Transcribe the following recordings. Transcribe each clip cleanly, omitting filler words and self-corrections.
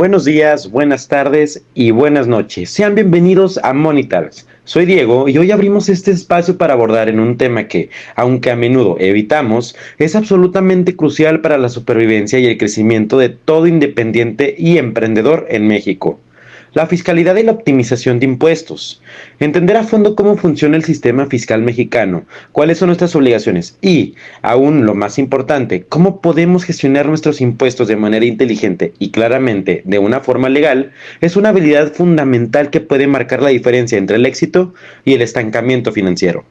Buenos días, buenas tardes y buenas noches. Sean bienvenidos a Money Talks. Soy Diego y hoy abrimos este espacio para abordar en un tema que, aunque a menudo evitamos, es absolutamente crucial para la supervivencia y el crecimiento de todo independiente y emprendedor en México. La fiscalidad y la optimización de impuestos. Entender a fondo cómo funciona el sistema fiscal mexicano, cuáles son nuestras obligaciones y, aún lo más importante, cómo podemos gestionar nuestros impuestos de manera inteligente y claramente de una forma legal, es una habilidad fundamental que puede marcar la diferencia entre el éxito y el estancamiento financiero.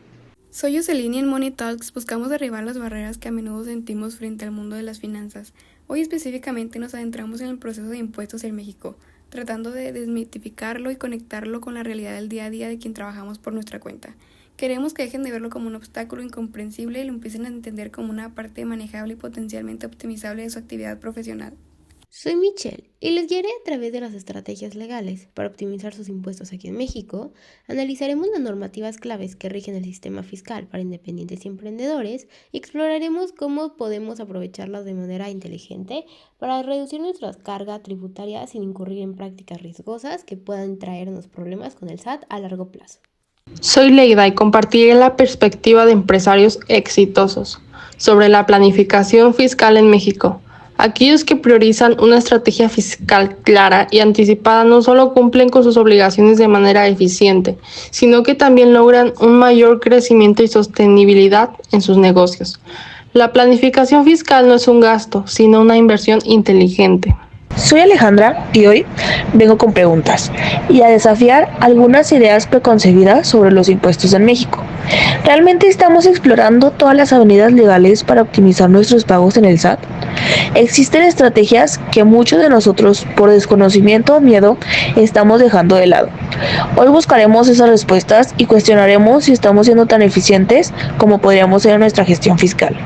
Soy Jocelyn y en Money Talks buscamos derribar las barreras que a menudo sentimos frente al mundo de las finanzas. Hoy específicamente nos adentramos en el proceso de impuestos en México, tratando de desmitificarlo y conectarlo con la realidad del día a día de quien trabajamos por nuestra cuenta. Queremos que dejen de verlo como un obstáculo incomprensible y lo empiecen a entender como una parte manejable y potencialmente optimizable de su actividad profesional. Soy Michelle y les guiaré a través de las estrategias legales para optimizar sus impuestos aquí en México. Analizaremos las normativas claves que rigen el sistema fiscal para independientes y emprendedores y exploraremos cómo podemos aprovecharlas de manera inteligente para reducir nuestra carga tributaria sin incurrir en prácticas riesgosas que puedan traernos problemas con el SAT a largo plazo. Soy Leida y compartiré la perspectiva de empresarios exitosos sobre la planificación fiscal en México. Aquellos que priorizan una estrategia fiscal clara y anticipada no solo cumplen con sus obligaciones de manera eficiente, sino que también logran un mayor crecimiento y sostenibilidad en sus negocios. La planificación fiscal no es un gasto, sino una inversión inteligente. Soy Alejandra y hoy vengo con preguntas y a desafiar algunas ideas preconcebidas sobre los impuestos en México. ¿Realmente estamos explorando todas las avenidas legales para optimizar nuestros pagos en el SAT? Existen estrategias que muchos de nosotros, por desconocimiento o miedo, estamos dejando de lado. Hoy buscaremos esas respuestas y cuestionaremos si estamos siendo tan eficientes como podríamos ser en nuestra gestión fiscal.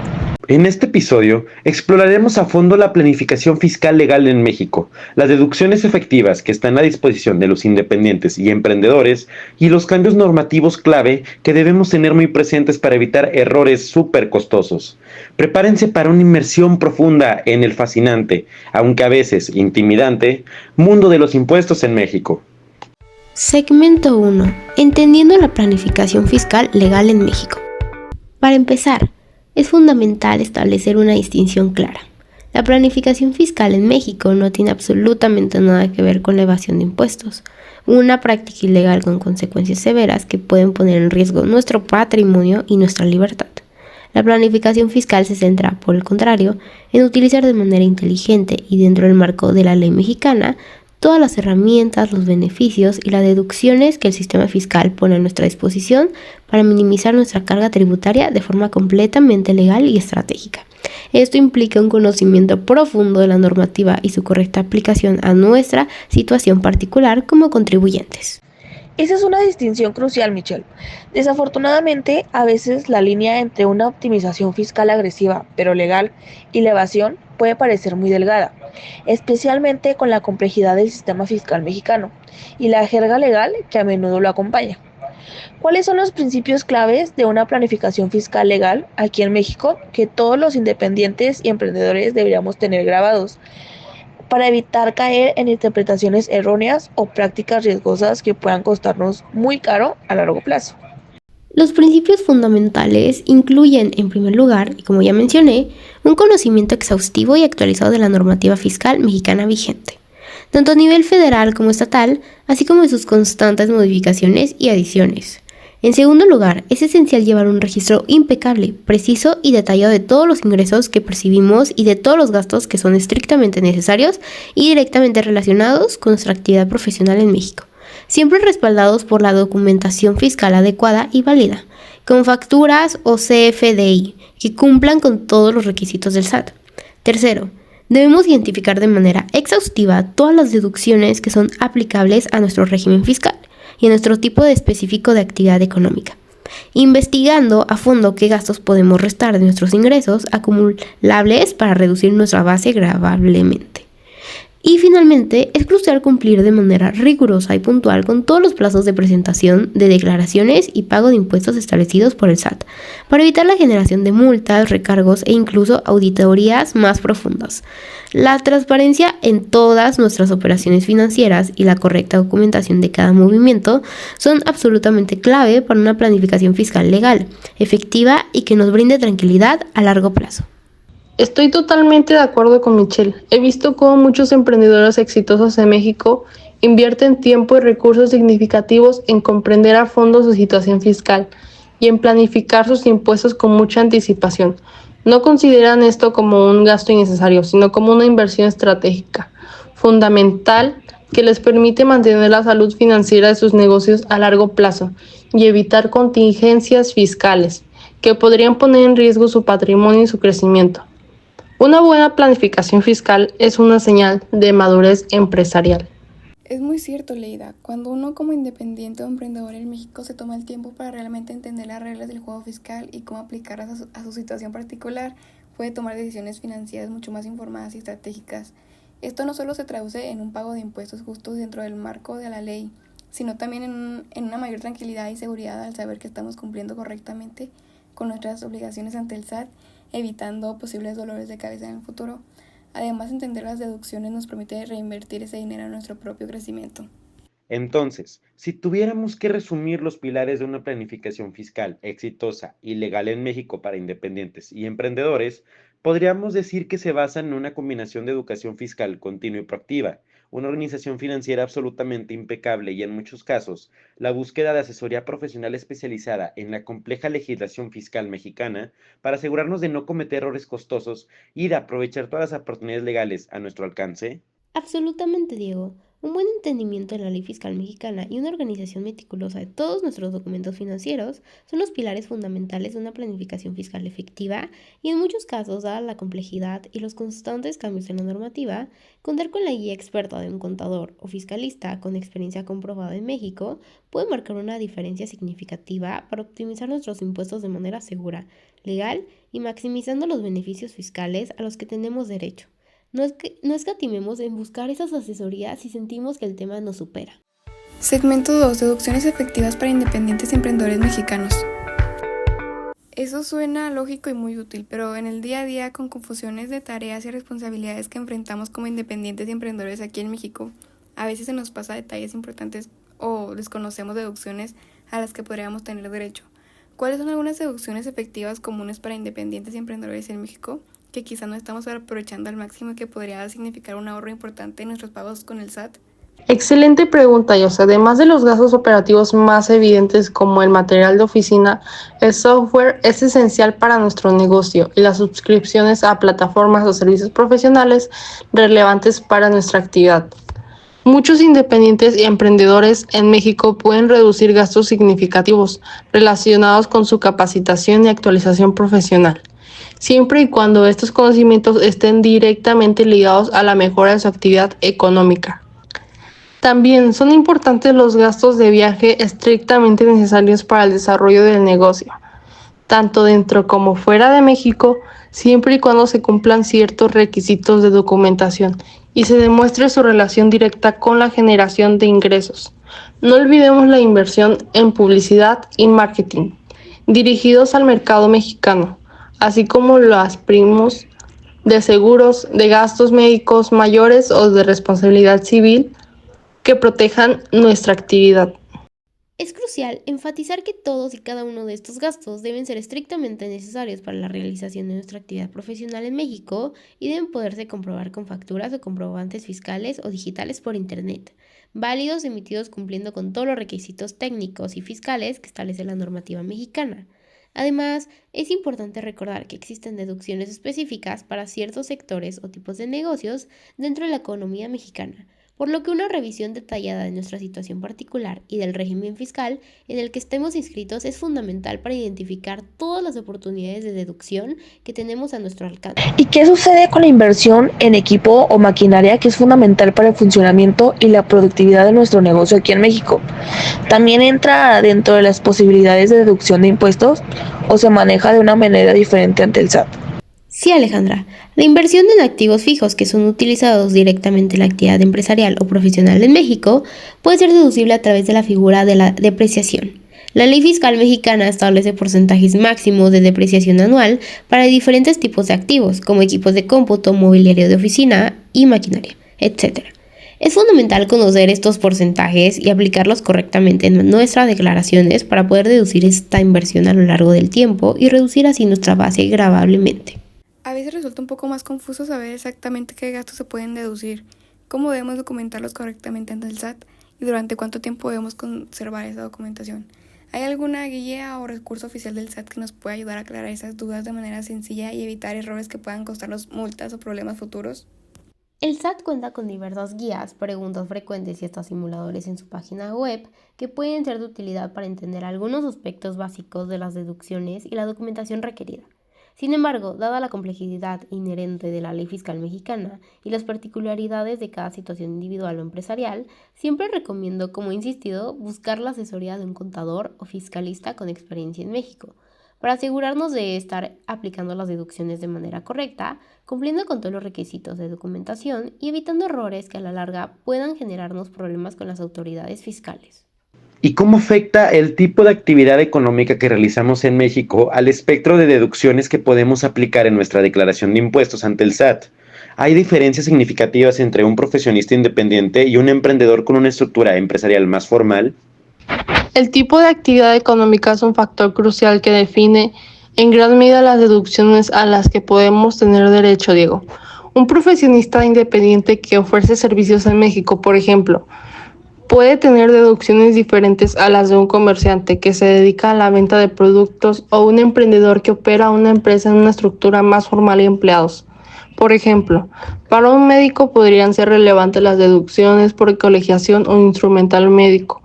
En este episodio exploraremos a fondo la planificación fiscal legal en México, las deducciones efectivas que están a disposición de los independientes y emprendedores y los cambios normativos clave que debemos tener muy presentes para evitar errores súper costosos. Prepárense para una inmersión profunda en el fascinante, aunque a veces intimidante, mundo de los impuestos en México. Segmento 1. Entendiendo la planificación fiscal legal en México. Para empezar, es fundamental establecer una distinción clara. La planificación fiscal en México no tiene absolutamente nada que ver con la evasión de impuestos, una práctica ilegal con consecuencias severas que pueden poner en riesgo nuestro patrimonio y nuestra libertad. La planificación fiscal se centra, por el contrario, en utilizar de manera inteligente y dentro del marco de la ley mexicana todas las herramientas, los beneficios y las deducciones que el sistema fiscal pone a nuestra disposición para minimizar nuestra carga tributaria de forma completamente legal y estratégica. Esto implica un conocimiento profundo de la normativa y su correcta aplicación a nuestra situación particular como contribuyentes. Esa es una distinción crucial, Michelle. Desafortunadamente, a veces la línea entre una optimización fiscal agresiva, pero legal, y la evasión puede parecer muy delgada, especialmente con la complejidad del sistema fiscal mexicano y la jerga legal que a menudo lo acompaña. ¿Cuáles son los principios claves de una planificación fiscal legal aquí en México que todos los independientes y emprendedores deberíamos tener grabados para evitar caer en interpretaciones erróneas o prácticas riesgosas que puedan costarnos muy caro a largo plazo? Los principios fundamentales incluyen, en primer lugar, y como ya mencioné, un conocimiento exhaustivo y actualizado de la normativa fiscal mexicana vigente, tanto a nivel federal como estatal, así como en sus constantes modificaciones y adiciones. En segundo lugar, es esencial llevar un registro impecable, preciso y detallado de todos los ingresos que percibimos y de todos los gastos que son estrictamente necesarios y directamente relacionados con nuestra actividad profesional en México, siempre respaldados por la documentación fiscal adecuada y válida, con facturas o CFDI que cumplan con todos los requisitos del SAT. Tercero, debemos identificar de manera exhaustiva todas las deducciones que son aplicables a nuestro régimen fiscal y a nuestro tipo de específico de actividad económica, investigando a fondo qué gastos podemos restar de nuestros ingresos acumulables para reducir nuestra base gravablemente. Y finalmente, es crucial cumplir de manera rigurosa y puntual con todos los plazos de presentación de declaraciones y pago de impuestos establecidos por el SAT, para evitar la generación de multas, recargos e incluso auditorías más profundas. La transparencia en todas nuestras operaciones financieras y la correcta documentación de cada movimiento son absolutamente clave para una planificación fiscal legal, efectiva y que nos brinde tranquilidad a largo plazo. Estoy totalmente de acuerdo con Michelle. He visto cómo muchos emprendedores exitosos en México invierten tiempo y recursos significativos en comprender a fondo su situación fiscal y en planificar sus impuestos con mucha anticipación. No consideran esto como un gasto innecesario, sino como una inversión estratégica, fundamental, que les permite mantener la salud financiera de sus negocios a largo plazo y evitar contingencias fiscales que podrían poner en riesgo su patrimonio y su crecimiento. Una buena planificación fiscal es una señal de madurez empresarial. Es muy cierto, Leida. Cuando uno como independiente o emprendedor en México se toma el tiempo para realmente entender las reglas del juego fiscal y cómo aplicarlas a su situación particular, puede tomar decisiones financieras mucho más informadas y estratégicas. Esto no solo se traduce en un pago de impuestos justos dentro del marco de la ley, sino también en una mayor tranquilidad y seguridad al saber que estamos cumpliendo correctamente con nuestras obligaciones ante el SAT, evitando posibles dolores de cabeza en el futuro. Además, entender las deducciones nos permite reinvertir ese dinero en nuestro propio crecimiento. Entonces, si tuviéramos que resumir los pilares de una planificación fiscal exitosa y legal en México para independientes y emprendedores, podríamos decir que se basan en una combinación de educación fiscal continua y proactiva, una organización financiera absolutamente impecable y, en muchos casos, la búsqueda de asesoría profesional especializada en la compleja legislación fiscal mexicana para asegurarnos de no cometer errores costosos y de aprovechar todas las oportunidades legales a nuestro alcance. Absolutamente, Diego. Un buen entendimiento de la ley fiscal mexicana y una organización meticulosa de todos nuestros documentos financieros son los pilares fundamentales de una planificación fiscal efectiva y, en muchos casos, dada la complejidad y los constantes cambios en la normativa, contar con la guía experta de un contador o fiscalista con experiencia comprobada en México puede marcar una diferencia significativa para optimizar nuestros impuestos de manera segura, legal y maximizando los beneficios fiscales a los que tenemos derecho. No escatimemos en buscar esas asesorías si sentimos que el tema nos supera. Segmento 2. Deducciones efectivas para independientes y emprendedores mexicanos. Eso suena lógico y muy útil, pero en el día a día, con confusiones de tareas y responsabilidades que enfrentamos como independientes y emprendedores aquí en México, a veces se nos pasa detalles importantes o desconocemos deducciones a las que podríamos tener derecho. ¿Cuáles son algunas deducciones efectivas comunes para independientes y emprendedores en México que quizá no estamos aprovechando al máximo y que podría significar un ahorro importante en nuestros pagos con el SAT? Excelente pregunta, Yos. Además de los gastos operativos más evidentes como el material de oficina, el software es esencial para nuestro negocio y las suscripciones a plataformas o servicios profesionales relevantes para nuestra actividad. Muchos independientes y emprendedores en México pueden reducir gastos significativos relacionados con su capacitación y actualización profesional, siempre y cuando estos conocimientos estén directamente ligados a la mejora de su actividad económica. También son importantes los gastos de viaje estrictamente necesarios para el desarrollo del negocio, tanto dentro como fuera de México, siempre y cuando se cumplan ciertos requisitos de documentación y se demuestre su relación directa con la generación de ingresos. No olvidemos la inversión en publicidad y marketing, dirigidos al mercado mexicano, así como los primos de seguros, de gastos médicos mayores o de responsabilidad civil que protejan nuestra actividad. Es crucial enfatizar que todos y cada uno de estos gastos deben ser estrictamente necesarios para la realización de nuestra actividad profesional en México y deben poderse comprobar con facturas o comprobantes fiscales o digitales por Internet, válidos emitidos cumpliendo con todos los requisitos técnicos y fiscales que establece la normativa mexicana. Además, es importante recordar que existen deducciones específicas para ciertos sectores o tipos de negocios dentro de la economía mexicana, por lo que una revisión detallada de nuestra situación particular y del régimen fiscal en el que estemos inscritos es fundamental para identificar todas las oportunidades de deducción que tenemos a nuestro alcance. ¿Y qué sucede con la inversión en equipo o maquinaria que es fundamental para el funcionamiento y la productividad de nuestro negocio aquí en México? ¿También entra dentro de las posibilidades de deducción de impuestos o se maneja de una manera diferente ante el SAT? Sí, Alejandra. La inversión en activos fijos que son utilizados directamente en la actividad empresarial o profesional en México puede ser deducible a través de la figura de la depreciación. La ley fiscal mexicana establece porcentajes máximos de depreciación anual para diferentes tipos de activos, como equipos de cómputo, mobiliario de oficina y maquinaria, etc. Es fundamental conocer estos porcentajes y aplicarlos correctamente en nuestras declaraciones para poder deducir esta inversión a lo largo del tiempo y reducir así nuestra base gravablemente. A veces resulta un poco más confuso saber exactamente qué gastos se pueden deducir, cómo debemos documentarlos correctamente ante el SAT y durante cuánto tiempo debemos conservar esa documentación. ¿Hay alguna guía o recurso oficial del SAT que nos pueda ayudar a aclarar esas dudas de manera sencilla y evitar errores que puedan costarnos multas o problemas futuros? El SAT cuenta con diversas guías, preguntas frecuentes y hasta simuladores en su página web que pueden ser de utilidad para entender algunos aspectos básicos de las deducciones y la documentación requerida. Sin embargo, dada la complejidad inherente de la ley fiscal mexicana y las particularidades de cada situación individual o empresarial, siempre recomiendo, como he insistido, buscar la asesoría de un contador o fiscalista con experiencia en México, para asegurarnos de estar aplicando las deducciones de manera correcta, cumpliendo con todos los requisitos de documentación y evitando errores que a la larga puedan generarnos problemas con las autoridades fiscales. ¿Y cómo afecta el tipo de actividad económica que realizamos en México al espectro de deducciones que podemos aplicar en nuestra declaración de impuestos ante el SAT? ¿Hay diferencias significativas entre un profesionista independiente y un emprendedor con una estructura empresarial más formal? El tipo de actividad económica es un factor crucial que define en gran medida las deducciones a las que podemos tener derecho, Diego. Un profesionista independiente que ofrece servicios en México, por ejemplo, puede tener deducciones diferentes a las de un comerciante que se dedica a la venta de productos o un emprendedor que opera una empresa en una estructura más formal y empleados. Por ejemplo, para un médico podrían ser relevantes las deducciones por colegiación o instrumental médico,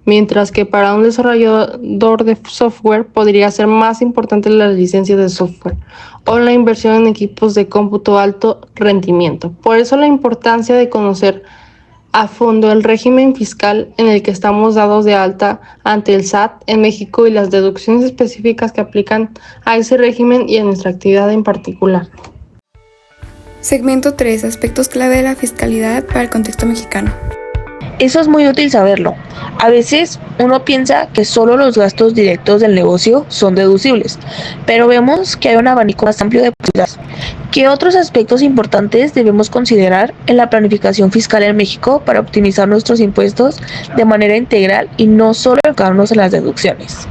mientras que para un desarrollador de software podría ser más importante las licencias de software o la inversión en equipos de cómputo alto rendimiento. Por eso la importancia de conocer a fondo el régimen fiscal en el que estamos dados de alta ante el SAT en México y las deducciones específicas que aplican a ese régimen y a nuestra actividad en particular. Segmento 3. Aspectos clave de la fiscalidad para el contexto mexicano. Eso es muy útil saberlo. A veces uno piensa que solo los gastos directos del negocio son deducibles, pero vemos que hay un abanico más amplio de posibilidades. ¿Qué otros aspectos importantes debemos considerar en la planificación fiscal en México para optimizar nuestros impuestos de manera integral y no solo enfocarnos en las deducciones?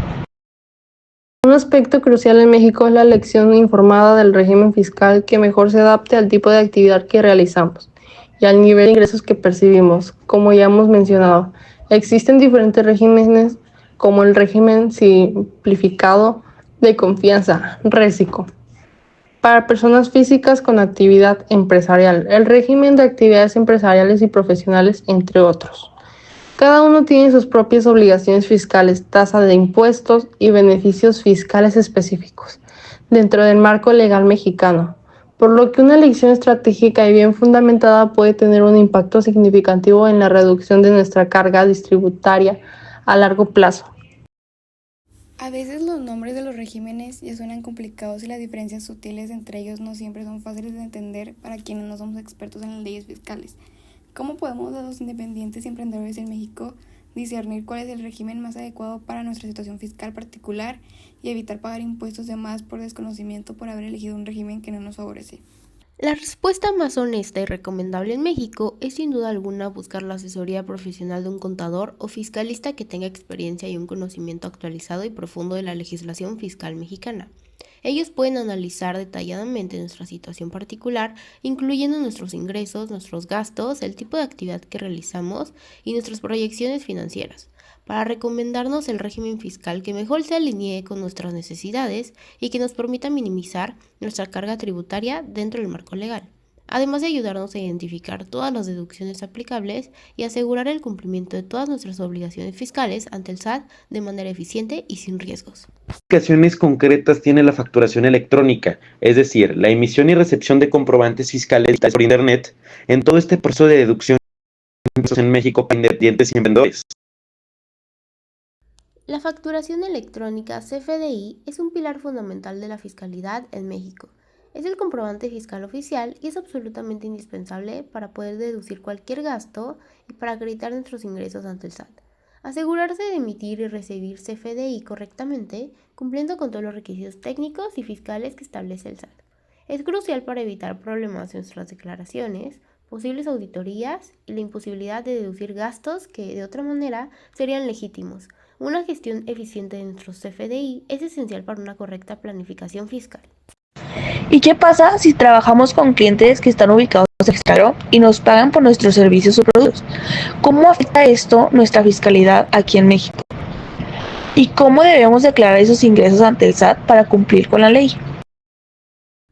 Un aspecto crucial en México es la elección informada del régimen fiscal que mejor se adapte al tipo de actividad que realizamos y al nivel de ingresos que percibimos. Como ya hemos mencionado, existen diferentes regímenes como el régimen simplificado de confianza, RESICO, para personas físicas con actividad empresarial, el régimen de actividades empresariales y profesionales, entre otros. Cada uno tiene sus propias obligaciones fiscales, tasa de impuestos y beneficios fiscales específicos dentro del marco legal mexicano, por lo que una elección estratégica y bien fundamentada puede tener un impacto significativo en la reducción de nuestra carga distributaria a largo plazo. A veces los nombres de los regímenes ya suenan complicados y las diferencias sutiles entre ellos no siempre son fáciles de entender para quienes no somos expertos en las leyes fiscales. ¿Cómo podemos los independientes y emprendedores en México discernir cuál es el régimen más adecuado para nuestra situación fiscal particular y evitar pagar impuestos de más por desconocimiento por haber elegido un régimen que no nos favorece? La respuesta más honesta y recomendable en México es sin duda alguna buscar la asesoría profesional de un contador o fiscalista que tenga experiencia y un conocimiento actualizado y profundo de la legislación fiscal mexicana. Ellos pueden analizar detalladamente nuestra situación particular, incluyendo nuestros ingresos, nuestros gastos, el tipo de actividad que realizamos y nuestras proyecciones financieras, para recomendarnos el régimen fiscal que mejor se alinee con nuestras necesidades y que nos permita minimizar nuestra carga tributaria dentro del marco legal, además de ayudarnos a identificar todas las deducciones aplicables y asegurar el cumplimiento de todas nuestras obligaciones fiscales ante el SAT de manera eficiente y sin riesgos. ¿Qué aplicaciones concretas tiene la facturación electrónica, es decir, la emisión y recepción de comprobantes fiscales digitales por Internet, en todo este proceso de deducción de impuestos en México para independientes y emprendedores? La facturación electrónica CFDI es un pilar fundamental de la fiscalidad en México. Es el comprobante fiscal oficial y es absolutamente indispensable para poder deducir cualquier gasto y para acreditar nuestros ingresos ante el SAT. Asegurarse de emitir y recibir CFDI correctamente, cumpliendo con todos los requisitos técnicos y fiscales que establece el SAT. Es crucial para evitar problemas en nuestras declaraciones, posibles auditorías y la imposibilidad de deducir gastos que de otra manera serían legítimos. Una gestión eficiente de nuestros CFDI es esencial para una correcta planificación fiscal. ¿Y qué pasa si trabajamos con clientes que están ubicados en el extranjero y nos pagan por nuestros servicios o productos? ¿Cómo afecta esto nuestra fiscalidad aquí en México? ¿Y cómo debemos declarar esos ingresos ante el SAT para cumplir con la ley?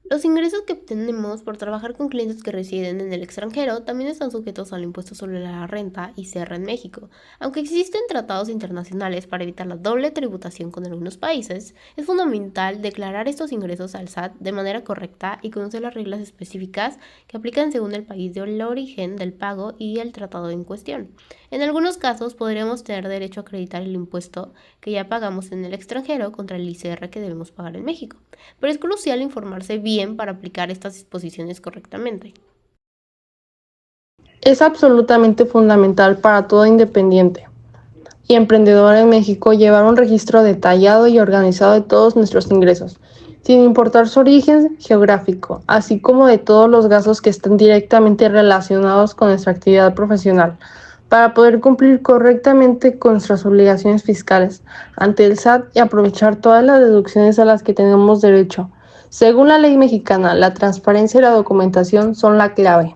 Los ingresos que obtenemos por trabajar con clientes que residen en el extranjero también están sujetos al impuesto sobre la renta ICR en México. Aunque existen tratados internacionales para evitar la doble tributación con algunos países, es fundamental declarar estos ingresos al SAT de manera correcta y conocer las reglas específicas que aplican según el país de origen del pago y el tratado en cuestión. En algunos casos podríamos tener derecho a acreditar el impuesto que ya pagamos en el extranjero contra el ICR que debemos pagar en México, pero es crucial informarse bien para aplicar estas disposiciones correctamente. Es absolutamente fundamental para todo independiente y emprendedor en México llevar un registro detallado y organizado de todos nuestros ingresos, sin importar su origen geográfico, así como de todos los gastos que estén directamente relacionados con nuestra actividad profesional, para poder cumplir correctamente con nuestras obligaciones fiscales ante el SAT y aprovechar todas las deducciones a las que tenemos derecho. Según la ley mexicana, la transparencia y la documentación son la clave.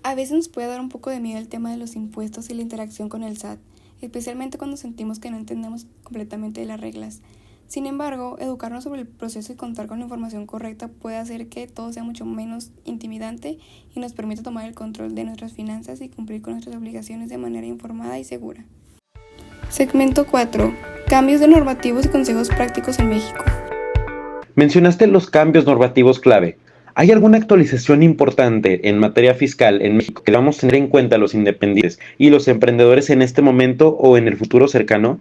A veces nos puede dar un poco de miedo el tema de los impuestos y la interacción con el SAT, especialmente cuando sentimos que no entendemos completamente las reglas. Sin embargo, educarnos sobre el proceso y contar con la información correcta puede hacer que todo sea mucho menos intimidante y nos permita tomar el control de nuestras finanzas y cumplir con nuestras obligaciones de manera informada y segura. Segmento 4. Cambios de normativos y consejos prácticos en México. Mencionaste los cambios normativos clave. ¿Hay alguna actualización importante en materia fiscal en México que debamos tener en cuenta los independientes y los emprendedores en este momento o en el futuro cercano?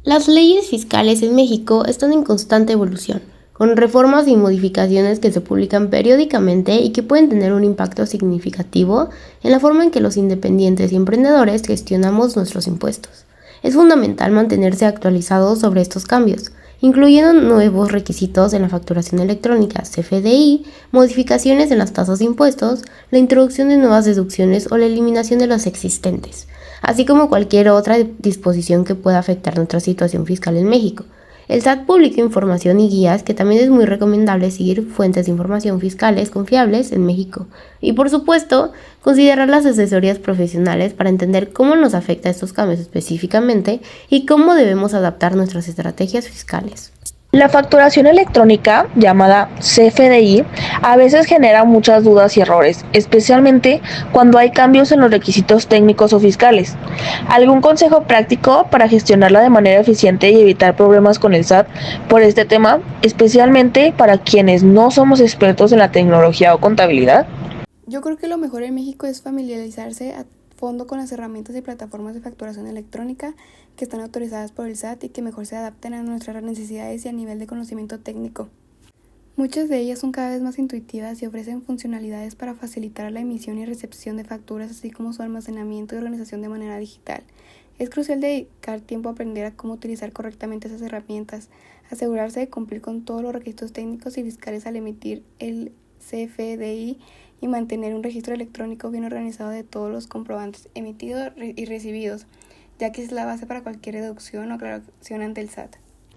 Las leyes fiscales en México están en constante evolución, con reformas y modificaciones que se publican periódicamente y que pueden tener un impacto significativo en la forma en que los independientes y emprendedores gestionamos nuestros impuestos. Es fundamental mantenerse actualizados sobre estos cambios, incluyendo nuevos requisitos en la facturación electrónica, CFDI, modificaciones en las tasas de impuestos, la introducción de nuevas deducciones o la eliminación de las existentes, así como cualquier otra disposición que pueda afectar nuestra situación fiscal en México. El SAT publica información y guías que también es muy recomendable seguir fuentes de información fiscales confiables en México y, por supuesto, considerar las asesorías profesionales para entender cómo nos afecta estos cambios específicamente y cómo debemos adaptar nuestras estrategias fiscales. La facturación electrónica, llamada CFDI, a veces genera muchas dudas y errores, especialmente cuando hay cambios en los requisitos técnicos o fiscales. ¿Algún consejo práctico para gestionarla de manera eficiente y evitar problemas con el SAT por este tema, especialmente para quienes no somos expertos en la tecnología o contabilidad? Yo creo que lo mejor en México es familiarizarse a fondo con las herramientas y plataformas de facturación electrónica que están autorizadas por el SAT y que mejor se adapten a nuestras necesidades y a nivel de conocimiento técnico. Muchas de ellas son cada vez más intuitivas y ofrecen funcionalidades para facilitar la emisión y recepción de facturas, así como su almacenamiento y organización de manera digital. Es crucial dedicar tiempo a aprender a cómo utilizar correctamente esas herramientas, asegurarse de cumplir con todos los requisitos técnicos y fiscales al emitir el CFDI y mantener un registro electrónico bien organizado de todos los comprobantes emitidos y recibidos, ya que es la base para cualquier deducción o aclaración ante el SAT.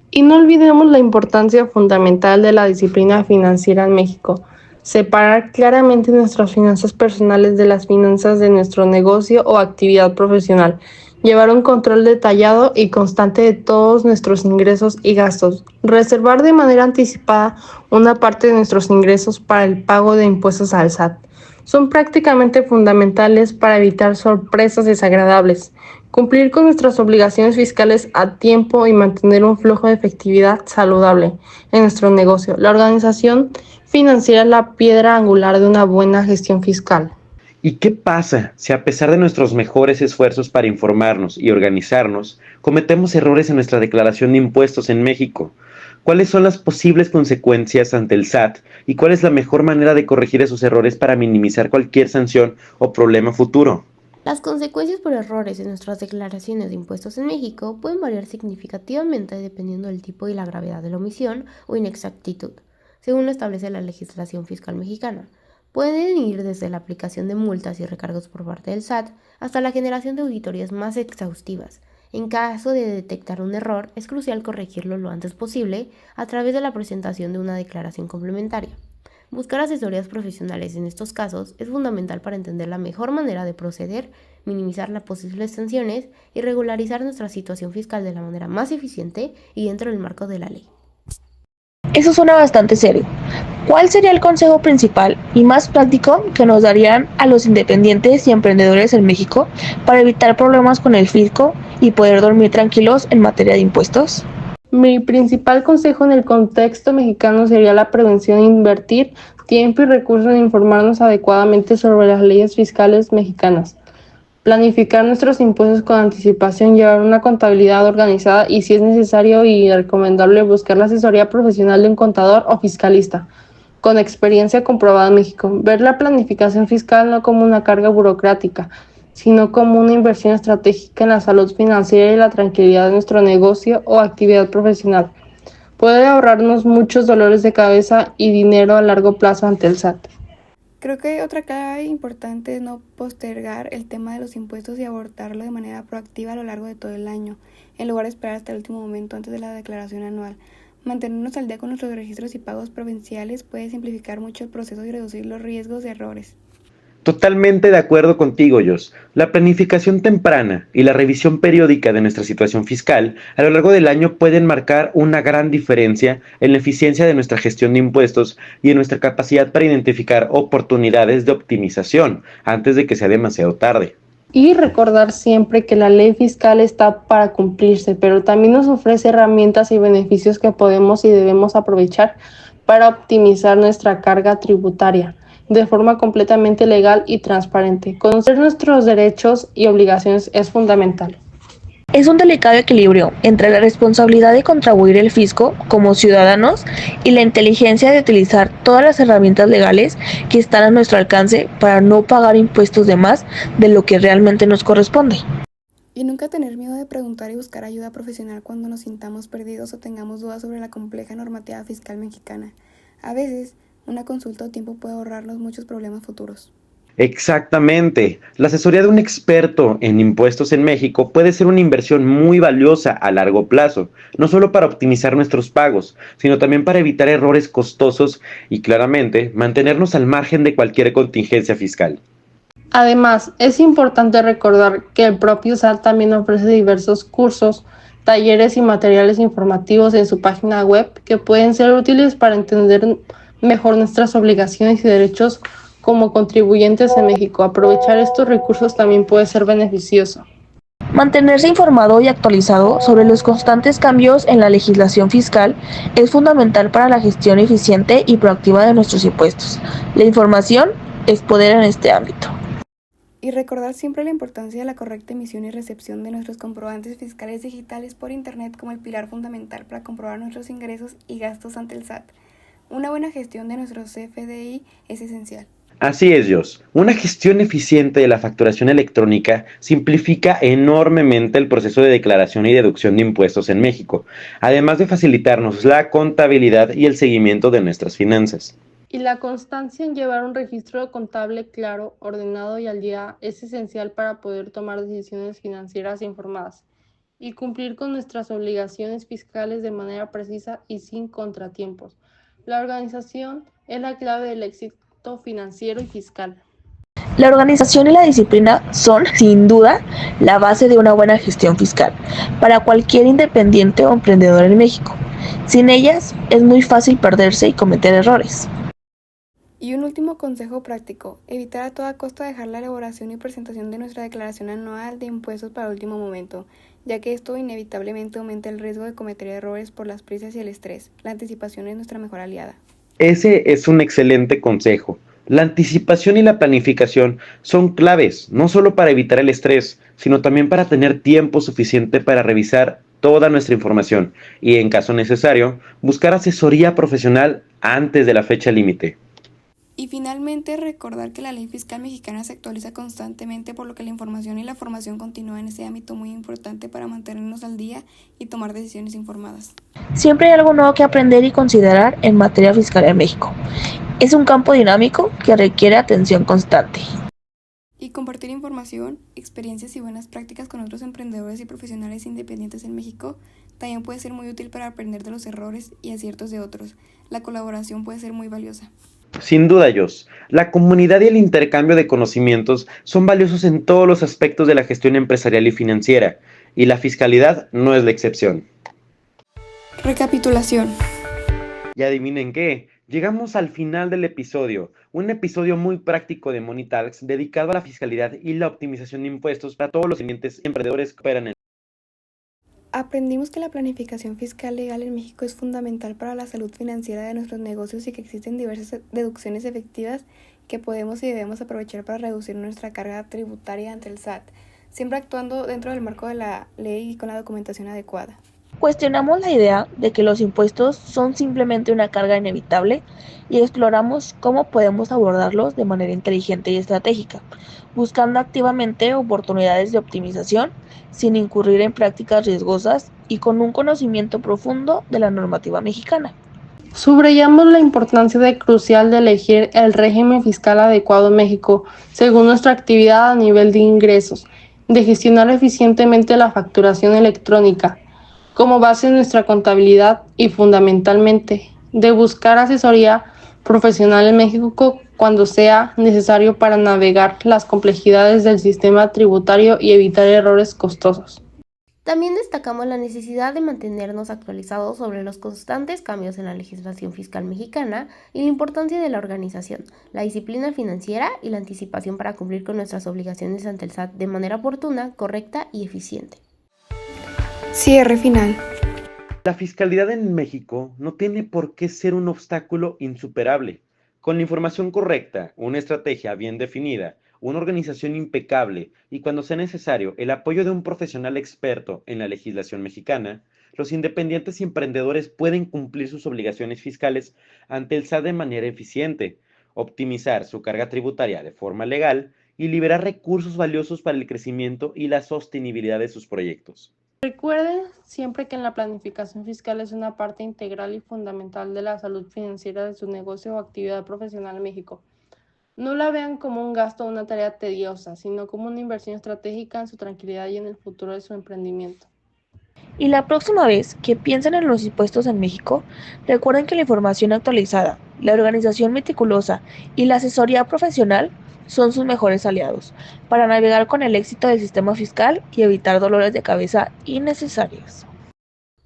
Y no olvidemos la importancia fundamental de la disciplina financiera en México. Separar claramente nuestras finanzas personales de las finanzas de nuestro negocio o actividad profesional. Llevar un control detallado y constante de todos nuestros ingresos y gastos. Reservar de manera anticipada una parte de nuestros ingresos para el pago de impuestos al SAT. Son prácticamente fundamentales para evitar sorpresas desagradables, cumplir con nuestras obligaciones fiscales a tiempo y mantener un flujo de efectividad saludable en nuestro negocio. La organización financiera es la piedra angular de una buena gestión fiscal. ¿Y qué pasa si a pesar de nuestros mejores esfuerzos para informarnos y organizarnos, cometemos errores en nuestra declaración de impuestos en México? ¿Cuáles son las posibles consecuencias ante el SAT y cuál es la mejor manera de corregir esos errores para minimizar cualquier sanción o problema futuro? Las consecuencias por errores en nuestras declaraciones de impuestos en México pueden variar significativamente dependiendo del tipo y la gravedad de la omisión o inexactitud, según lo establece la legislación fiscal mexicana. Pueden ir desde la aplicación de multas y recargos por parte del SAT hasta la generación de auditorías más exhaustivas. En caso de detectar un error, es crucial corregirlo lo antes posible a través de la presentación de una declaración complementaria. Buscar asesorías profesionales en estos casos es fundamental para entender la mejor manera de proceder, minimizar las posibles sanciones y regularizar nuestra situación fiscal de la manera más eficiente y dentro del marco de la ley. Eso suena bastante serio. ¿Cuál sería el consejo principal y más práctico que nos darían a los independientes y emprendedores en México para evitar problemas con el fisco y poder dormir tranquilos en materia de impuestos? Mi principal consejo en el contexto mexicano sería la prevención e invertir tiempo y recursos en informarnos adecuadamente sobre las leyes fiscales mexicanas, planificar nuestros impuestos con anticipación, llevar una contabilidad organizada y, si es necesario y recomendable, buscar la asesoría profesional de un contador o fiscalista con experiencia comprobada en México. Ver la planificación fiscal no como una carga burocrática, sino como una inversión estratégica en la salud financiera y la tranquilidad de nuestro negocio o actividad profesional. Puede ahorrarnos muchos dolores de cabeza y dinero a largo plazo ante el SAT. Creo que otra clave importante es no postergar el tema de los impuestos y abordarlo de manera proactiva a lo largo de todo el año, en lugar de esperar hasta el último momento antes de la declaración anual. Mantenernos al día con nuestros registros y pagos provinciales puede simplificar mucho el proceso y reducir los riesgos de errores. Totalmente de acuerdo contigo, Jos. La planificación temprana y la revisión periódica de nuestra situación fiscal a lo largo del año pueden marcar una gran diferencia en la eficiencia de nuestra gestión de impuestos y en nuestra capacidad para identificar oportunidades de optimización antes de que sea demasiado tarde. Y recordar siempre que la ley fiscal está para cumplirse, pero también nos ofrece herramientas y beneficios que podemos y debemos aprovechar para optimizar nuestra carga tributaria de forma completamente legal y transparente. Conocer nuestros derechos y obligaciones es fundamental. Es un delicado equilibrio entre la responsabilidad de contribuir el fisco como ciudadanos y la inteligencia de utilizar todas las herramientas legales que están a nuestro alcance para no pagar impuestos de más de lo que realmente nos corresponde. Y nunca tener miedo de preguntar y buscar ayuda profesional cuando nos sintamos perdidos o tengamos dudas sobre la compleja normativa fiscal mexicana. A veces, una consulta o tiempo puede ahorrarnos muchos problemas futuros. Exactamente. La asesoría de un experto en impuestos en México puede ser una inversión muy valiosa a largo plazo, no solo para optimizar nuestros pagos, sino también para evitar errores costosos y, claramente, mantenernos al margen de cualquier contingencia fiscal. Además, es importante recordar que el propio SAT también ofrece diversos cursos, talleres y materiales informativos en su página web que pueden ser útiles para entender mejor nuestras obligaciones y derechos como contribuyentes en México. Aprovechar estos recursos también puede ser beneficioso. Mantenerse informado y actualizado sobre los constantes cambios en la legislación fiscal es fundamental para la gestión eficiente y proactiva de nuestros impuestos. La información es poder en este ámbito. Y recordar siempre la importancia de la correcta emisión y recepción de nuestros comprobantes fiscales digitales por Internet como el pilar fundamental para comprobar nuestros ingresos y gastos ante el SAT. Una buena gestión de nuestro CFDI es esencial. Así es, Jos. Una gestión eficiente de la facturación electrónica simplifica enormemente el proceso de declaración y deducción de impuestos en México, además de facilitarnos la contabilidad y el seguimiento de nuestras finanzas. Y la constancia en llevar un registro contable claro, ordenado y al día es esencial para poder tomar decisiones financieras informadas y cumplir con nuestras obligaciones fiscales de manera precisa y sin contratiempos. La organización es la clave del éxito financiero y fiscal. La organización y la disciplina son, sin duda, la base de una buena gestión fiscal para cualquier independiente o emprendedor en México. Sin ellas, es muy fácil perderse y cometer errores. Y un último consejo práctico: evitar a toda costa dejar la elaboración y presentación de nuestra declaración anual de impuestos para el último momento, ya que esto inevitablemente aumenta el riesgo de cometer errores por las prisas y el estrés. La anticipación es nuestra mejor aliada. Ese es un excelente consejo. La anticipación y la planificación son claves, no solo para evitar el estrés, sino también para tener tiempo suficiente para revisar toda nuestra información y, en caso necesario, buscar asesoría profesional antes de la fecha límite. Y finalmente, recordar que la ley fiscal mexicana se actualiza constantemente, por lo que la información y la formación continúa en ese ámbito muy importante para mantenernos al día y tomar decisiones informadas. Siempre hay algo nuevo que aprender y considerar en materia fiscal en México. Es un campo dinámico que requiere atención constante. Y compartir información, experiencias y buenas prácticas con otros emprendedores y profesionales independientes en México también puede ser muy útil para aprender de los errores y aciertos de otros. La colaboración puede ser muy valiosa. Sin duda, Jos, la comunidad y el intercambio de conocimientos son valiosos en todos los aspectos de la gestión empresarial y financiera, y la fiscalidad no es la excepción. Recapitulación. Y adivinen qué, llegamos al final del episodio, un episodio muy práctico de Money Talks dedicado a la fiscalidad y la optimización de impuestos para todos los clientes y emprendedores que operan en. Aprendimos que la planificación fiscal legal en México es fundamental para la salud financiera de nuestros negocios y que existen diversas deducciones efectivas que podemos y debemos aprovechar para reducir nuestra carga tributaria ante el SAT, siempre actuando dentro del marco de la ley y con la documentación adecuada. Cuestionamos la idea de que los impuestos son simplemente una carga inevitable y exploramos cómo podemos abordarlos de manera inteligente y estratégica, buscando activamente oportunidades de optimización sin incurrir en prácticas riesgosas y con un conocimiento profundo de la normativa mexicana. Subrayamos la importancia crucial de elegir el régimen fiscal adecuado en México según nuestra actividad a nivel de ingresos, de gestionar eficientemente la facturación electrónica como base de nuestra contabilidad y, fundamentalmente, de buscar asesoría profesional en México cuando sea necesario para navegar las complejidades del sistema tributario y evitar errores costosos. También destacamos la necesidad de mantenernos actualizados sobre los constantes cambios en la legislación fiscal mexicana y la importancia de la organización, la disciplina financiera y la anticipación para cumplir con nuestras obligaciones ante el SAT de manera oportuna, correcta y eficiente. Cierre final. La fiscalidad en México no tiene por qué ser un obstáculo insuperable. Con la información correcta, una estrategia bien definida, una organización impecable y, cuando sea necesario, el apoyo de un profesional experto en la legislación mexicana, los independientes y emprendedores pueden cumplir sus obligaciones fiscales ante el SAT de manera eficiente, optimizar su carga tributaria de forma legal y liberar recursos valiosos para el crecimiento y la sostenibilidad de sus proyectos. Recuerden siempre que la planificación fiscal es una parte integral y fundamental de la salud financiera de su negocio o actividad profesional en México. No la vean como un gasto o una tarea tediosa, sino como una inversión estratégica en su tranquilidad y en el futuro de su emprendimiento. Y la próxima vez que piensen en los impuestos en México, recuerden que la información actualizada, la organización meticulosa y la asesoría profesional son sus mejores aliados para navegar con el éxito del sistema fiscal y evitar dolores de cabeza innecesarios.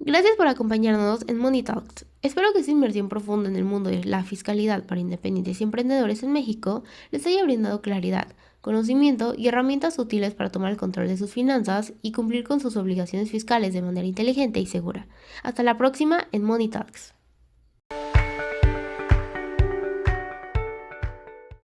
Gracias por acompañarnos en Money Talks. Espero que esta inmersión profunda en el mundo de la fiscalidad para independientes y emprendedores en México les haya brindado claridad, conocimiento y herramientas útiles para tomar el control de sus finanzas y cumplir con sus obligaciones fiscales de manera inteligente y segura. Hasta la próxima en Money Talks.